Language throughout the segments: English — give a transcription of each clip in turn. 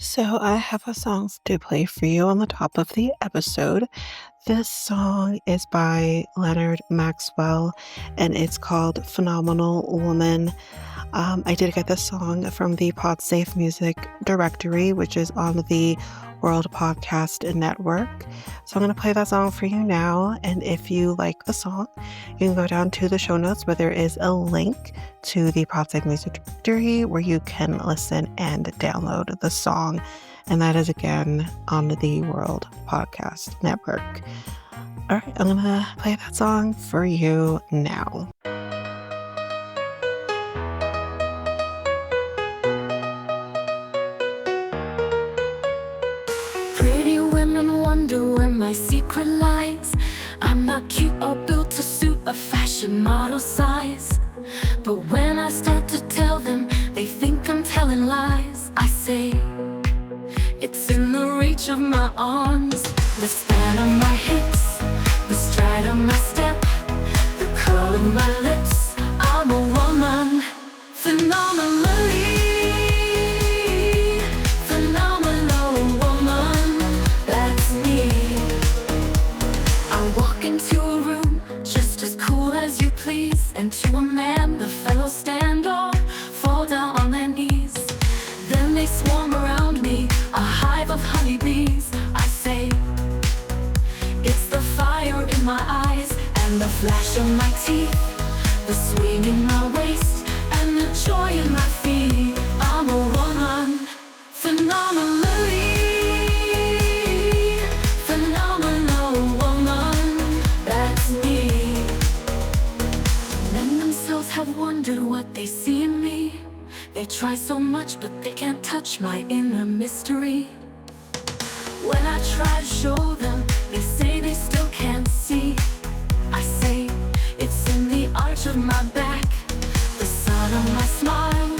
So I have a song to play for you on the top of the episode. This song is by Leonard Maxwell and it's called Phenomenal Woman. I did get this song from the PodSafe Music Directory, which is on the World Podcast Network. So I'm going to play that song for you now. And if you like the song, you can go down to the show notes where there is a link to the PodSafe Music Directory where you can listen and download the song. And that is again on the World Podcast Network. All right, I'm going to play that song for you now. Pretty women wonder where my secret lies. I'm not cute or built to suit a fashion model size. But when I start to tell them, they think I'm telling lies. I say, it's in the reach of my arms, the span of my hips, the stride of my step, the curl of my lips. I'm a woman, phenomenally. Into a room just as cool as you please, and to a man the fellows stand or fall down on their knees. Then they swarm around me, a hive of honeybees. I say, it's the fire in my eyes and the flash of my teeth, the swing in my waist and the joy in my feet. I'm a woman, phenomenally. Have wondered what they see in me. They try so much, but they can't touch my inner mystery. When I try to show them, they say they still can't see. I say, it's in the arch of my back, the sun of my smile,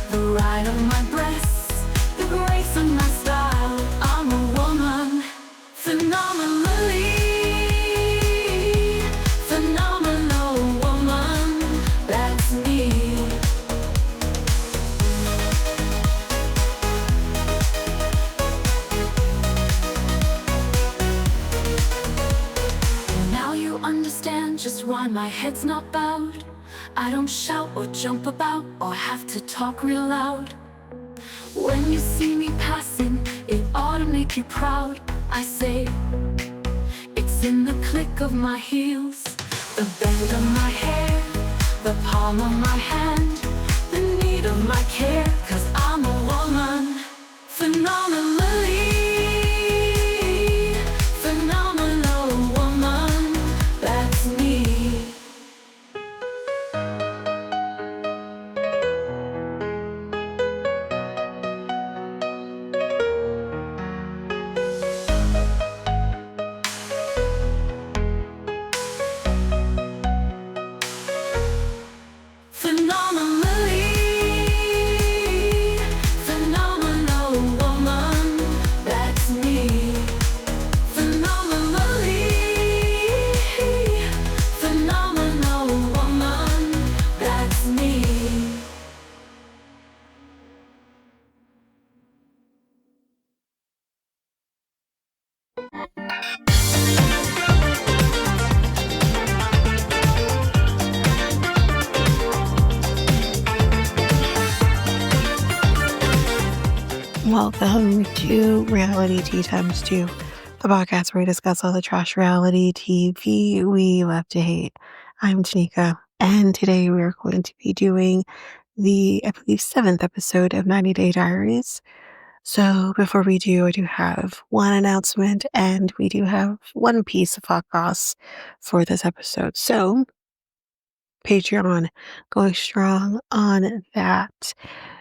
the ride of my breasts, the grace of my style. I'm a woman, phenomenally. Just why my head's not bowed. I don't shout or jump about or have to talk real loud. When you see me passing, it ought to make you proud. I say, it's in the click of my heels, the bend of my hair, the palm of my hand, the need of my care. 'Cause I'm a woman, phenomenally. Welcome to Reality Tea Times 2, the podcast where we discuss all the trash reality TV we love to hate. I'm Tanika, and today we're going to be doing the, I believe, 7th episode of 90 Day Diaries. So before we do, I do have one announcement, and we do have one piece of hot goss for this episode. So Patreon going strong on that.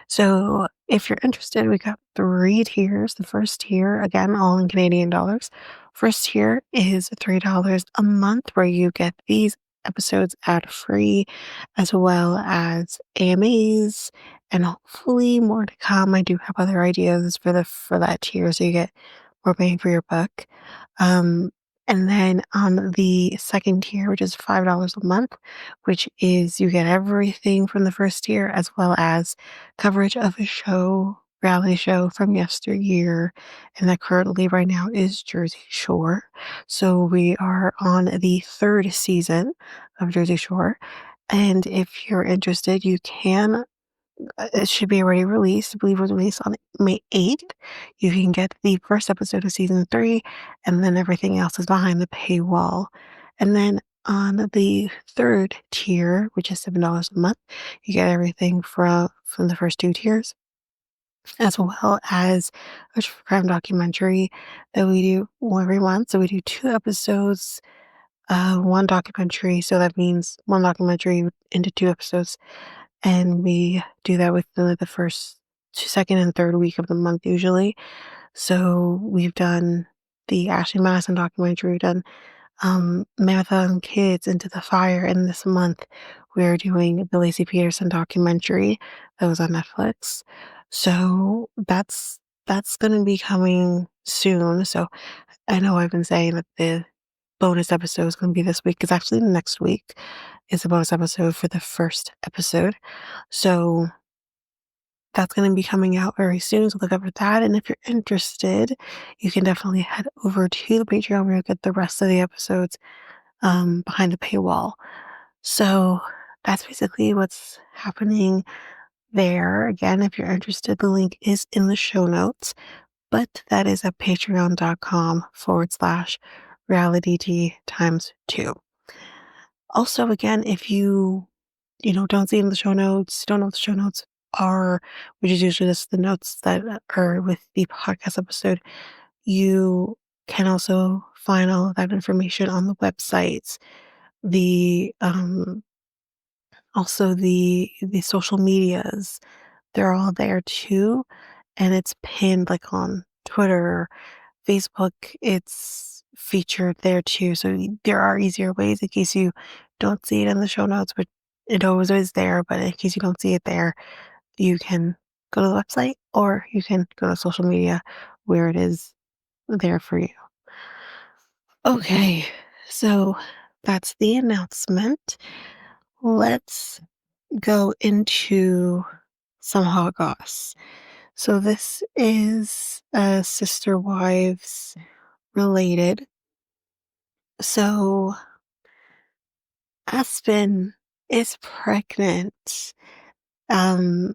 So if you're interested, we got 3 tiers. The first tier, again, all in Canadian dollars. First tier is $3 a month, where you get these episodes ad-free, as well as AMAs, and hopefully more to come. I do have other ideas for that tier, so you get more bang for your buck. And then on the second tier, which is $5 a month, which is you get everything from the first tier, as well as coverage of a show reality show from yesteryear, and that currently right now is Jersey Shore. So we are on the third season of Jersey Shore. And if you're interested, you can it should be already released. I believe it was released on May 8th. You can get the first episode of season 3, and then everything else is behind the paywall. And then on the third tier, which is $7 a month, you get everything from the first 2 tiers, as well as a true crime documentary that we do every month. So we do 2 episodes, 1 documentary. So that means 1 documentary into 2 episodes, and we do that with the first, second, and third week of the month usually. So we've done the Ashley Madison documentary, we've done Marathon Kids Into the Fire, and this month we're doing the Lacey Peterson documentary that was on Netflix. So that's gonna be coming soon. So I know I've been saying that the bonus episode is gonna be this week, because actually next week is the bonus episode for the first episode. So that's gonna be coming out very soon, so look out for that. And if you're interested, you can definitely head over to the Patreon where you'll get the rest of the episodes behind the paywall. So that's basically what's happening there. Again, if you're interested, the link is in the show notes, but that is at patreon.com/reality times 2. Also, again, if you don't see in the show notes, don't know what the show notes are, which is usually just the notes that are with the podcast episode, you can also find all of that information on the websites, the also the social medias. They're all there too, and it's pinned like on Twitter, Facebook. It's featured there too. So there are easier ways in case you don't see it in the show notes, but it always is there. But in case you don't see it there, you can go to the website or you can go to social media where it is there for you. Okay, so that's the announcement. Let's go into some hot goss. So this is sister wives related. So Aspen is pregnant. Um,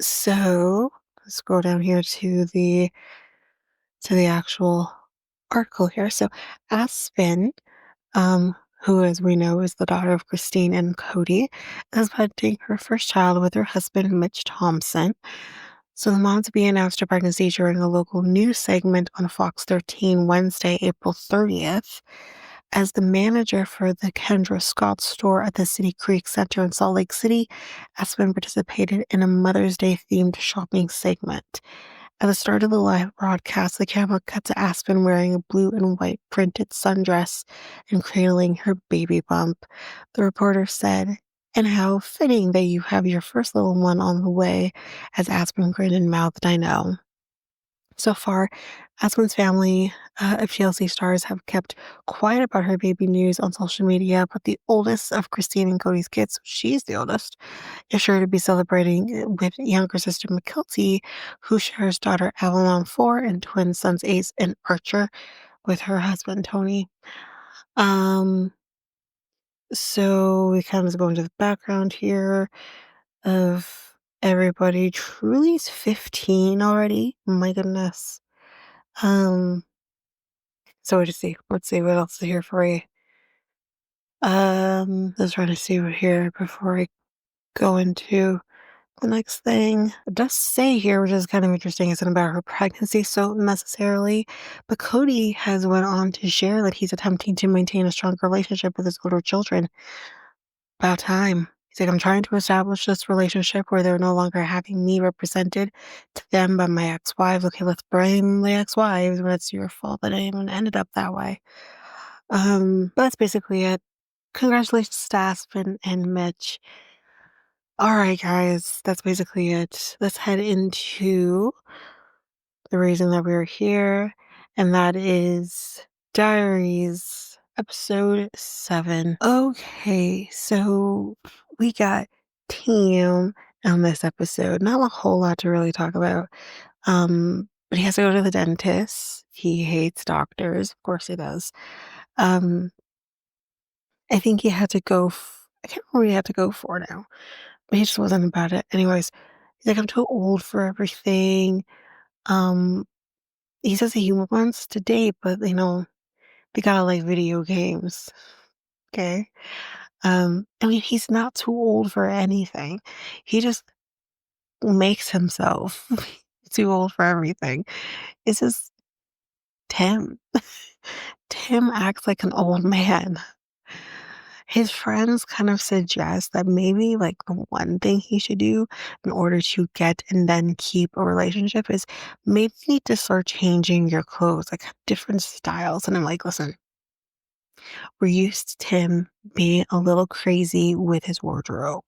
so let's scroll down here to the actual article here. So Aspen, who, as we know, is the daughter of Christine and Cody, is planning her first child with her husband, Mitch Thompson. So the mom to be announced her pregnancy during a local news segment on Fox 13 Wednesday, April 30th. As the manager for the Kendra Scott store at the City Creek Center in Salt Lake City, Aspen participated in a Mother's Day themed shopping segment. At the start of the live broadcast, the camera cut to Aspen wearing a blue and white printed sundress and cradling her baby bump. The reporter said, "And how fitting that you have your first little one on the way," as Aspen grinned and mouthed, "I know." So far, Aspen's family of TLC stars have kept quiet about her baby news on social media, but the oldest of Christine and Cody's kids, so she's the oldest, is sure to be celebrating with younger sister McKelty, who shares daughter Avalon 4 and twin sons Ace and Archer with her husband Tony. Um, so we kind of go into the background here of everybody. Truly's 15 already. My goodness. Um, so let's see what else is here for you. Just trying to see what here before I go into the next thing. It does say here, which is kind of interesting, isn't about her pregnancy so necessarily, but Cody has went on to share that he's attempting to maintain a strong relationship with his older children. About time. He's like, "I'm trying to establish this relationship where they're no longer having me represented to them by my ex-wives. Okay, let's blame the ex-wives when it's your fault that it even ended up that way." But that's basically it. Congratulations to Aspen and Mitch. All right, guys, that's basically it. Let's head into the reason that we're here, and that is Diaries, episode 7. Okay, so we got Tim on this episode. Not a whole lot to really talk about. But he has to go to the dentist. He hates doctors. Of course he does. Um, I think he had to go I can't remember what he had to go for now, but he just wasn't about it. Anyways, he's like, "I'm too old for everything." Um, he says he wants to date, but, they gotta like video games, okay? I mean, he's not too old for anything. He just makes himself too old for everything. It's just Tim. Tim acts like an old man. His friends kind of suggest that maybe like the one thing he should do in order to get and then keep a relationship is maybe you need to start changing your clothes, like have different styles. And I'm like, listen, we're used to Tim being a little crazy with his wardrobe.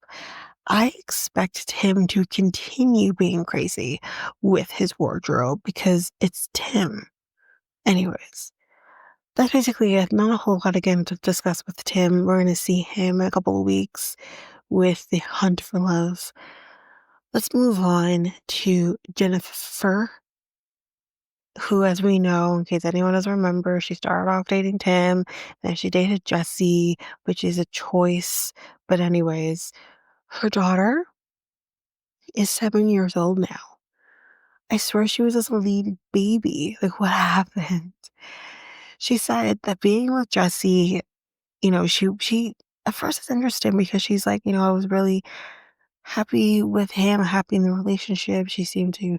I expect him to continue being crazy with his wardrobe because it's Tim. Anyways, that's basically it. Not a whole lot again to discuss with Tim. We're going to see him in a couple of weeks with the hunt for love. Let's move on to Jennifer, who, as we know, in case anyone doesn't remember, she started off dating Tim, then she dated Jesse, which is a choice. But, anyways, her daughter is 7 years old now. I swear she was this lead baby. Like, what happened? She said that being with Jesse, she at first it's interesting because she's like, I was really happy with him, happy in the relationship. She seemed to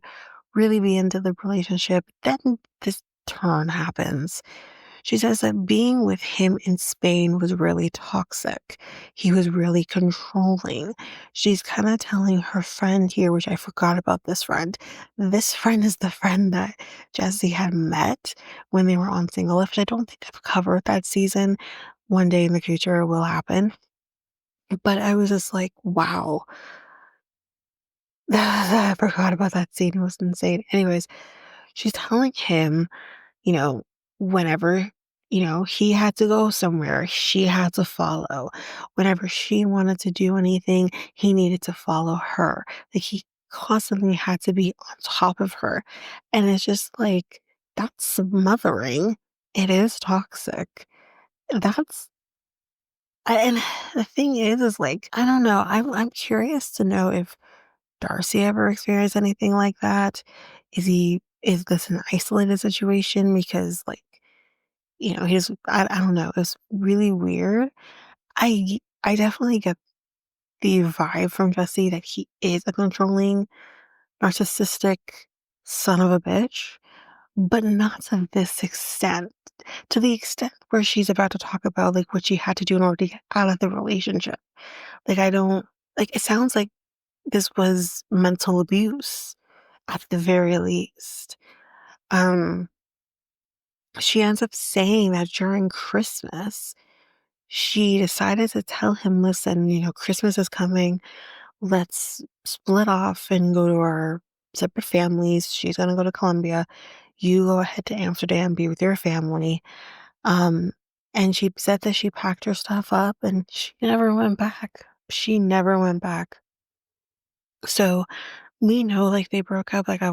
really be into the relationship. Then this turn happens. She says that being with him in Spain was really toxic. He was really controlling. She's kind of telling her friend here, which I forgot about this friend. This friend is the friend that Jesse had met when they were on Single Lift. I don't think I've covered that season. One day in the future it will happen. But I was just like, wow. I forgot about that scene. It was insane. Anyways, she's telling him, you know, whenever, he had to go somewhere, she had to follow. Whenever she wanted to do anything, he needed to follow her. Like he constantly had to be on top of her. And it's just like, that's smothering. It is toxic. That's and the thing is like, I don't know. I'm curious to know if Darcy ever experienced anything like that. Is this an isolated situation? Because like, I don't know. It's really weird. I definitely get the vibe from Jesse that he is a controlling, narcissistic son of a bitch, but not to this extent. To the extent where she's about to talk about like what she had to do in order to get out of the relationship. Like I don't like it sounds like this was mental abuse at the very least. Um she ends up saying that during Christmas she decided to tell him, listen, Christmas is coming. Let's split off and go to our separate families. She's going to go to Colombia. You go ahead to Amsterdam, be with your family. Um, and she said that she packed her stuff up and she never went back. She never went back. So we know like they broke up. Like I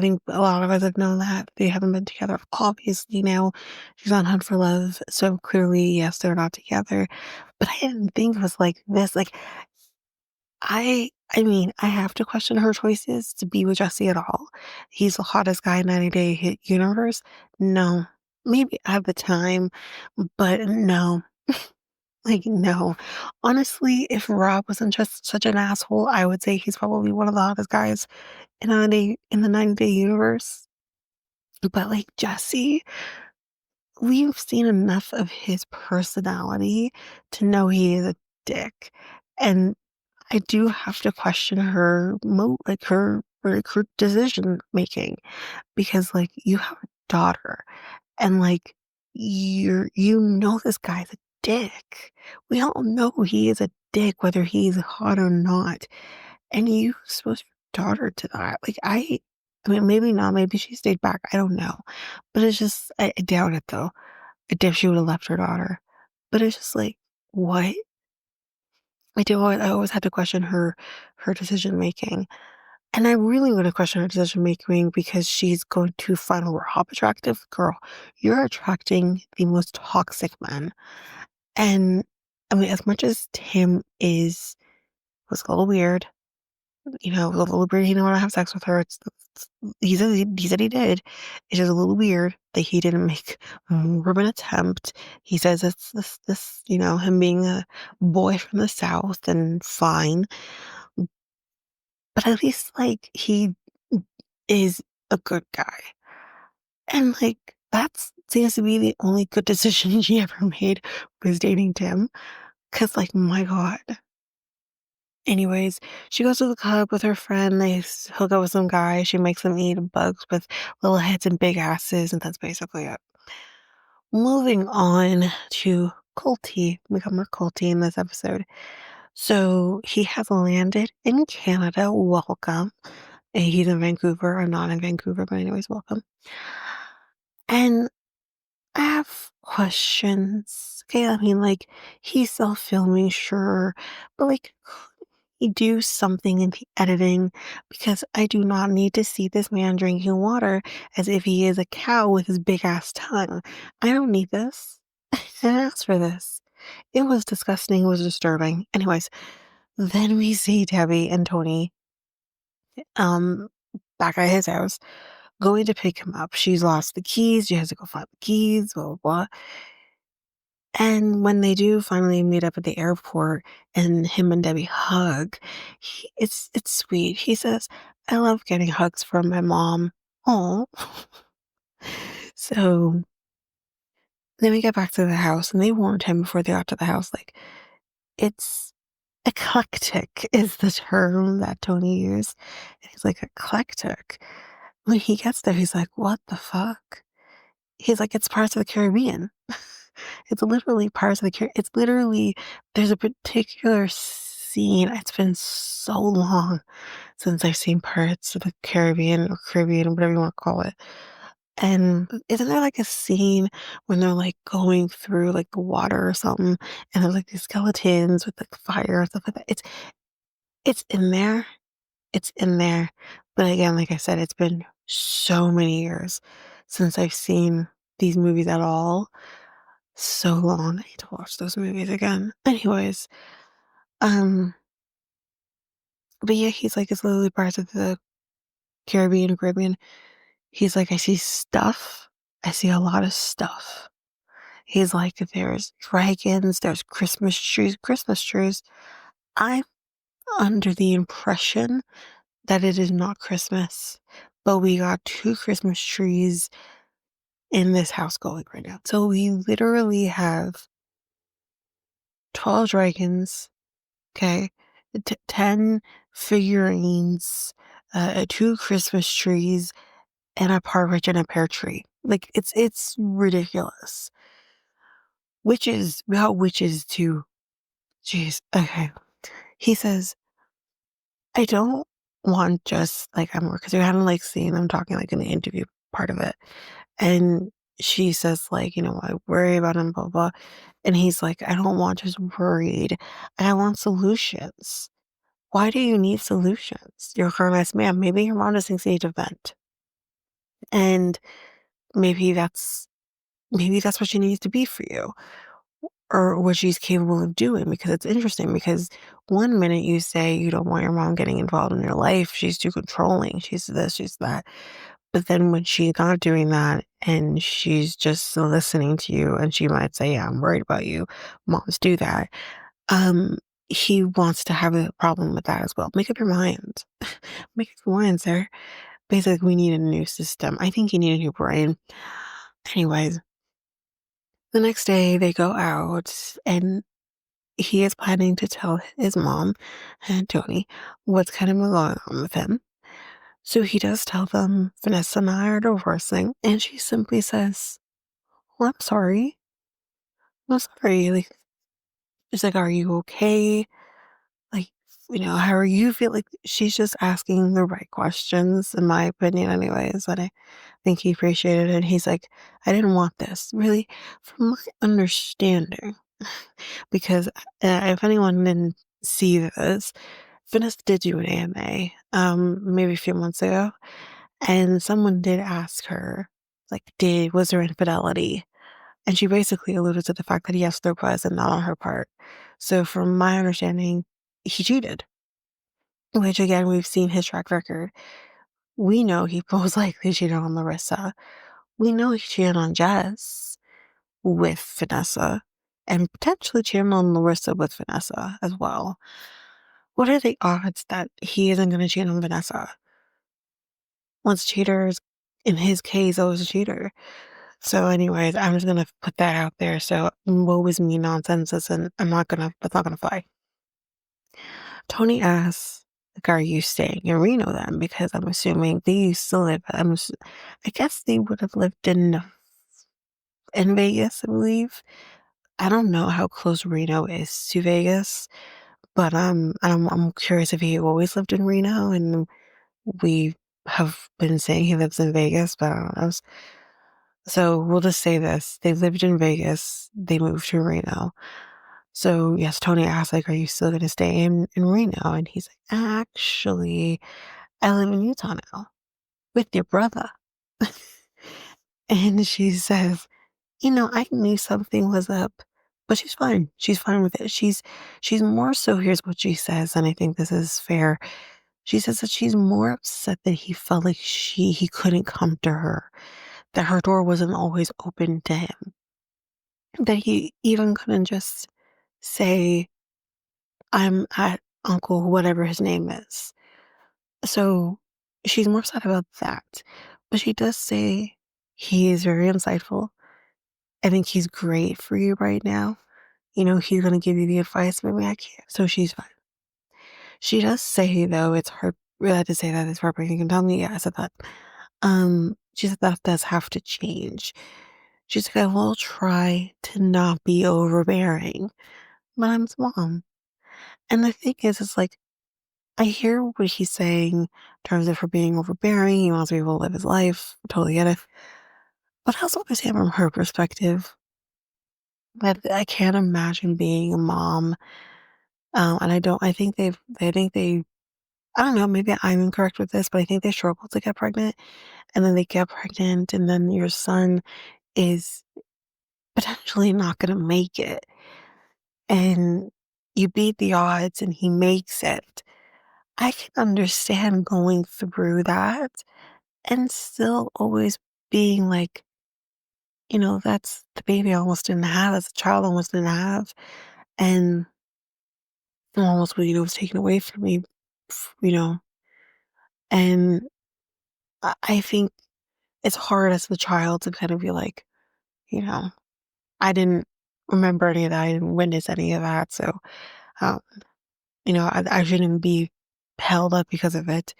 think a lot of us have known that they haven't been together. Obviously now she's on Hunt for Love. So clearly, yes, they're not together. But I didn't think it was like this. Like I mean, I have to question her choices to be with Jesse at all. He's the hottest guy in 90 Day Hit Universe. No. Maybe at the time, but no. Like, no. Honestly, if Rob wasn't just such an asshole, I would say he's probably one of the hottest guys in the 90 Day universe. But like Jesse, we've seen enough of his personality to know he is a dick. And I do have to question her decision making because like you have a daughter and like this guy's a dick. We all know he is a dick whether he's hot or not. And you expose your daughter to that. Like I mean maybe not, maybe she stayed back. I don't know. But it's just I doubt it though. I doubt she would have left her daughter. But it's just like, what? I always had to question her decision making. And I really want to question her decision making because she's going to find Rob attractive. Girl, you're attracting the most toxic men. And I mean, as much as Tim is was a little weird, was a little weird he didn't want to have sex with her. He said he did. It's just a little weird that he didn't make more of an attempt. He says it's him being a boy from the South and fine. But at least, like, he is a good guy. And, like, that seems to be the only good decision she ever made was dating Tim. Cause, like, my God. Anyways, she goes to the club with her friend. They hook up with some guy. She makes them eat bugs with little heads and big asses, and that's basically it. Moving on to Colty. We got more Colty in this episode. So he has landed in Canada. Welcome. And he's in Vancouver. I'm not in Vancouver, but anyways, welcome. And I have questions. Okay, I mean, like, he's self-filming, sure, but, like, could he do something in the editing? Because I do not need to see this man drinking water as if he is a cow with his big-ass tongue. I don't need this. I didn't ask for this. It was disgusting, it was disturbing. Anyways, then we see Debbie and Tony, um, back at his house, going to pick him up. She's lost the keys, she has to go find the keys, blah, blah, blah. And when they do finally meet up at the airport and him and Debbie hug, it's sweet. He says, "I love getting hugs from my mom." Oh, so then we get back to the house, and they warned him before they got to the house, like, it's eclectic is the term that Tony used. And he's like, eclectic. When he gets there, he's like, "What the fuck?" He's like, "It's parts of the Caribbean." It's literally parts of the it's literally there's a particular scene. It's been so long since I've seen Pirates of the Caribbean or Caribbean, whatever you want to call it. And isn't there like a scene when they're like going through like the water or something, and there's like these skeletons with like fire and stuff like that? It's in there. It's in there. But again, like I said, it's been so many years since I've seen these movies at all. So long. I need to watch those movies again. Anyways, um, but yeah, he's like, it's literally parts of the Caribbean. He's like, I see stuff. I see a lot of stuff. He's like, there's dragons, there's Christmas trees. Christmas trees. I'm under the impression that it is not Christmas, but we got 2 Christmas trees in this house going right now. So we literally have 12 dragons. Okay. 10 figurines, 2 Christmas trees, and a partridge in a pear tree. Like, it's ridiculous. Witches, we got witches too. Jeez. Okay. He says, I don't want just like I'm because we hadn't like seen them talking like in the interview part of it. And she says, like, I worry about him, blah, blah. And he's like, I don't want just worried. I want solutions. Why do you need solutions? You're a grown-ass man. Maybe your mom just thinks you need to vent. And maybe that's what she needs to be for you. Or what she's capable of doing, because it's interesting because one minute you say you don't want your mom getting involved in your life, she's too controlling, she's this, she's that. But then when she's not doing that and she's just listening to you and she might say, yeah, I'm worried about you. Moms do that. Um, he wants to have a problem with that as well. Make up your mind. Make up your mind, sir. Basically, we need a new system. I think you need a new brain. Anyways, the next day they go out and he is planning to tell his mom and Tony what's kind of going on with him. So he does tell them Vanessa and I are divorcing, and she simply says, "Well, I'm sorry. I'm sorry." Like, she's like, "Are you okay? Like, how are you feel?" Like, she's just asking the right questions, in my opinion, anyways. And I think he appreciated it. And he's like, "I didn't want this, really, from my understanding." Because if anyone didn't see this. Vanessa did do an AMA, maybe a few months ago, and someone did ask her, like, did was there infidelity? And she basically alluded to the fact that yes, there was, and not on her part. So from my understanding, he cheated, which again, we've seen his track record. We know he most likely cheated on Larissa. We know he cheated on Jess with Vanessa, and potentially cheated on Larissa with Vanessa as well. What are the odds that he isn't going to cheat on Vanessa? Once cheaters, in his case, always a cheater. So, anyways, I'm just gonna put that out there. So, woe is me nonsense isn't. That's not gonna fly. Tony asks, like, "Are you staying in Reno then?" Because I'm assuming they used to live. I guess they would have lived in Vegas, I believe. I don't know how close Reno is to Vegas, but I'm curious if he always lived in Reno, and we have been saying he lives in Vegas, but I don't know. So we'll just say this: they lived in Vegas, they moved to Reno. So yes, Tony asked, like, "Are you still gonna stay in Reno?" And he's like, "Actually, I live in Utah now with your brother." And she says, I knew something was up, but she's fine. She's fine with it. She's more so, here's what she says, and I think this is fair. She says that she's more upset that he felt like he couldn't come to her, that her door wasn't always open to him, that he even couldn't just say, "I'm at Uncle whatever his name is." So she's more sad about that. But she does say he is very insightful. I think he's great for you right now. He's gonna give you the advice, maybe I can't. So she's fine. She does say though, it's hard really to say that it's heartbreaking. You can tell me, yeah, I said that. She said that does have to change. She's like, I will try to not be overbearing, but I'm his mom. And the thing is, it's like I hear what he's saying in terms of her being overbearing. He wants to be able to live his life. Totally get it. But I also understand from her perspective that I can't imagine being a mom. And I don't, I don't know, maybe I'm incorrect with this, but I think they struggle to get pregnant. And then they get pregnant, and then your son is potentially not going to make it. And you beat the odds and he makes it. I can understand going through that and still always being like, that's the baby I almost didn't have, as a child I almost didn't have. And almost, was taken away from me, you know. And I think it's hard as the child to kind of be like, you know, I didn't remember any of that. I didn't witness any of that. So, um, I shouldn't be held up because of it.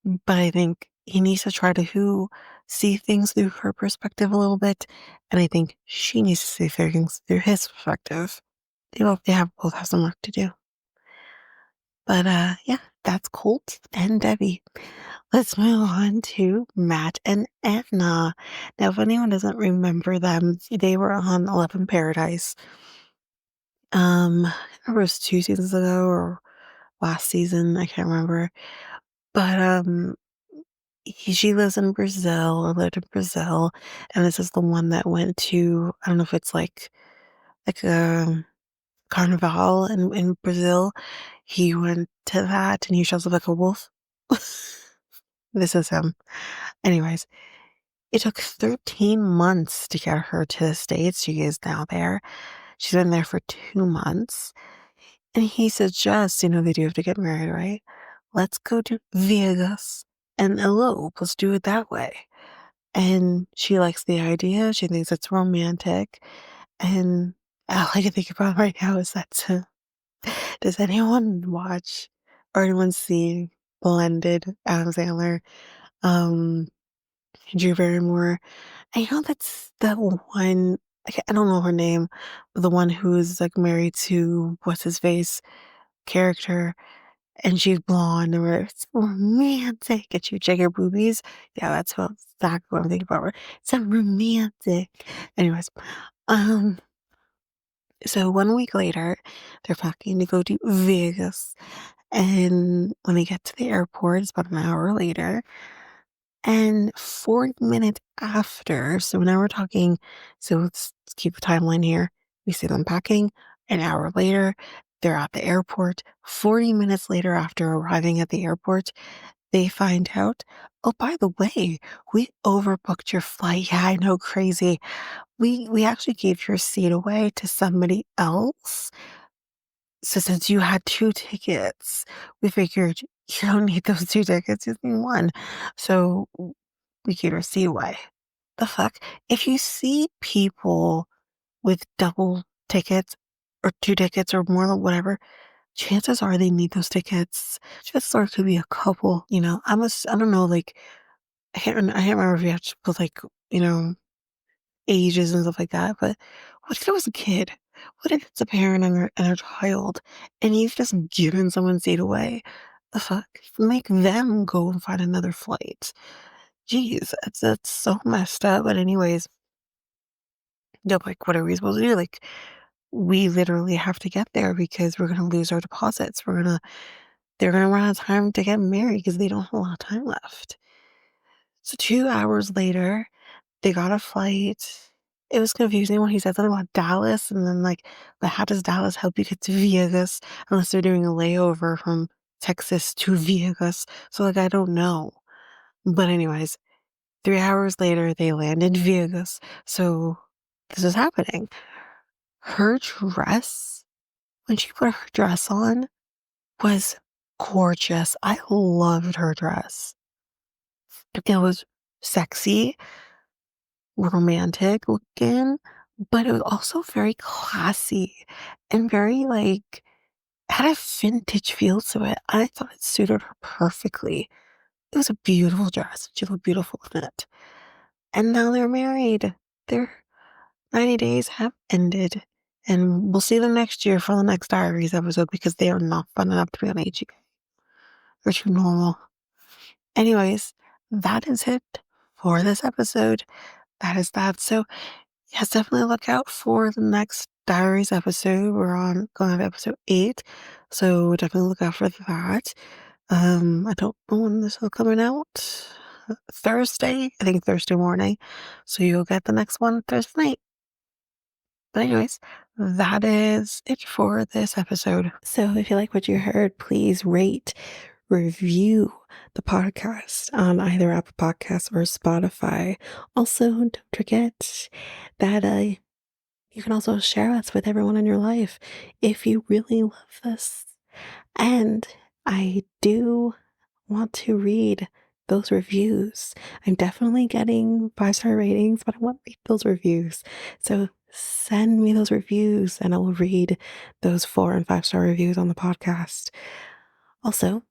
But I think he needs to try to see things through her perspective a little bit. And I think she needs to see things through his perspective. Both have some work to do. But yeah, that's Colt and Debbie. Let's move on to Matt and Anna. Now, if anyone doesn't remember them, they were on 11 Paradise. I remember it was 2 seasons ago or last season, I can't remember. But she lives in Brazil or lived in Brazil, and this is the one that went to, I don't know if it's like a carnival in Brazil. He went to that and he shows up like a wolf. This is him. Anyways, it took 13 months to get her to the States. She is now there. She's been there for 2 months. And he suggests, they do have to get married, right? Let's go to Vegas and elope. Let's do it that way. And she likes the idea. She thinks it's romantic. And all I can think about right now is does anyone watch or anyone see Blended Adam Sandler, um, Drew Barrymore? I know that's the one. I don't know her name, but the one who's like married to what's his face character, and she's blonde, and it's romantic, and she check her boobies. Yeah, exactly what I'm thinking about. Right? It's a romantic. Anyways, um, So 1 week later, they're packing to go to Vegas. And when they get to the airport, it's about an hour later. And 40 minutes after, so now we're talking, so let's keep the timeline here. We see them packing. An hour later, they're at the airport. 40 minutes later, after arriving at the airport, they find out, oh, by the way, we overbooked your flight. Yeah, I know, crazy. We actually gave your seat away to somebody else. So since you had 2 tickets, we figured you don't need those 2 tickets, you need 1. So we gave our seat away. The fuck? If you see people with double tickets or 2 tickets or more than whatever, chances are they need those tickets. Just or it could be a couple, I don't know, like, I can't remember if you have to put, like, you know, ages and stuff like that, but what if it was a kid? What if it's a parent and a child, and you've just given someone's seat away? The fuck? Make them go and find another flight. Jeez, that's so messed up. But anyways, they're like, what are we supposed to do? Like, we literally have to get there because we're gonna lose our deposits. They're gonna run out of time to get married because they don't have a lot of time left. So 2 hours later, they got a flight. It was confusing when he said something about Dallas, and then, like, but how does Dallas help you get to Vegas unless they're doing a layover from Texas to Vegas? So, like, I don't know. But anyways, 3 hours later, they land in Vegas. So this is happening. Her dress, when she put her dress on, was gorgeous. I loved her dress. It was sexy, romantic looking, but it was also very classy and very, like, had a vintage feel to it. I thought it suited her perfectly. It was a beautiful dress. She looked beautiful in it. And now they're married. Their 90 days have ended. And we'll see them next year for the next Diaries episode because they are not fun enough to be on HEK. They're too normal. Anyways, that is it for this episode. That is that. So yes, definitely look out for the next Diaries episode. We're on going to episode 8. So definitely look out for that. I don't know when this will coming out. Thursday, I think Thursday morning. So you'll get the next one Thursday night. But anyways, that is it for this episode. So if you like what you heard, please rate, review the podcast on either Apple Podcasts or Spotify. Also, don't forget that you can also share us with everyone in your life if you really love this. And I do want to read those reviews. I'm definitely getting 5-star ratings, but I want to read those reviews. So send me those reviews and I will read those 4 and 5-star reviews on the podcast. Also,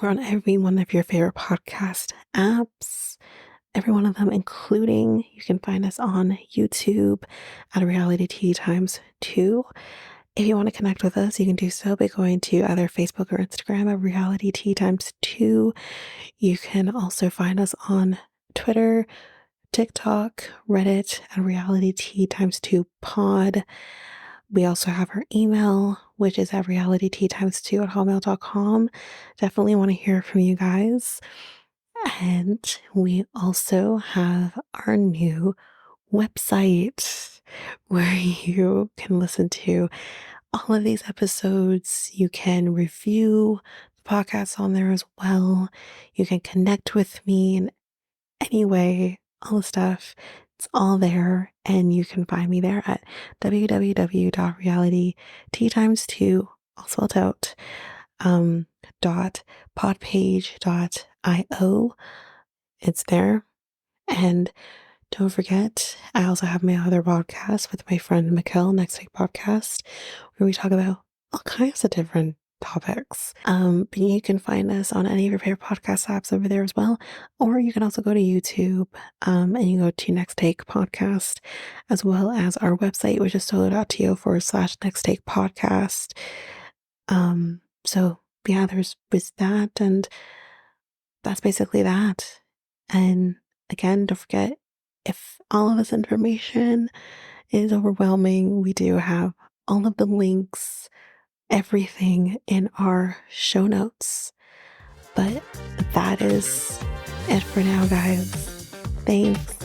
we're on every one of your favorite podcast apps, every one of them, including you can find us on YouTube at Reality Tea Times 2. If you want to connect with us, you can do so by going to either Facebook or Instagram at Reality Tea Times 2. You can also find us on Twitter, TikTok, Reddit at Reality Tea Times 2 Pod. We also have our email, which is at realityteatimes2 at hotmail.com. Definitely want to hear from you guys. And we also have our new website where you can listen to all of these episodes. You can review the podcast on there as well. You can connect with me in any way, all the stuff. It's all there, and you can find me there at www.realityteatimes2, all spelled out, dot podpage.io. It's there. And don't forget, I also have my other podcast with my friend Mikkel, Next Take Podcast, where we talk about all kinds of different topics. But you can find us on any of your favorite podcast apps over there as well. Or you can also go to YouTube and you go to Next Take Podcast, as well as our website, which is solo.to/Next Take Podcast. So yeah, there's that, and that's basically that. And again, don't forget, if all of this information It is overwhelming. We do have all of the links, everything in our show notes. But that is it for now, guys. Thanks.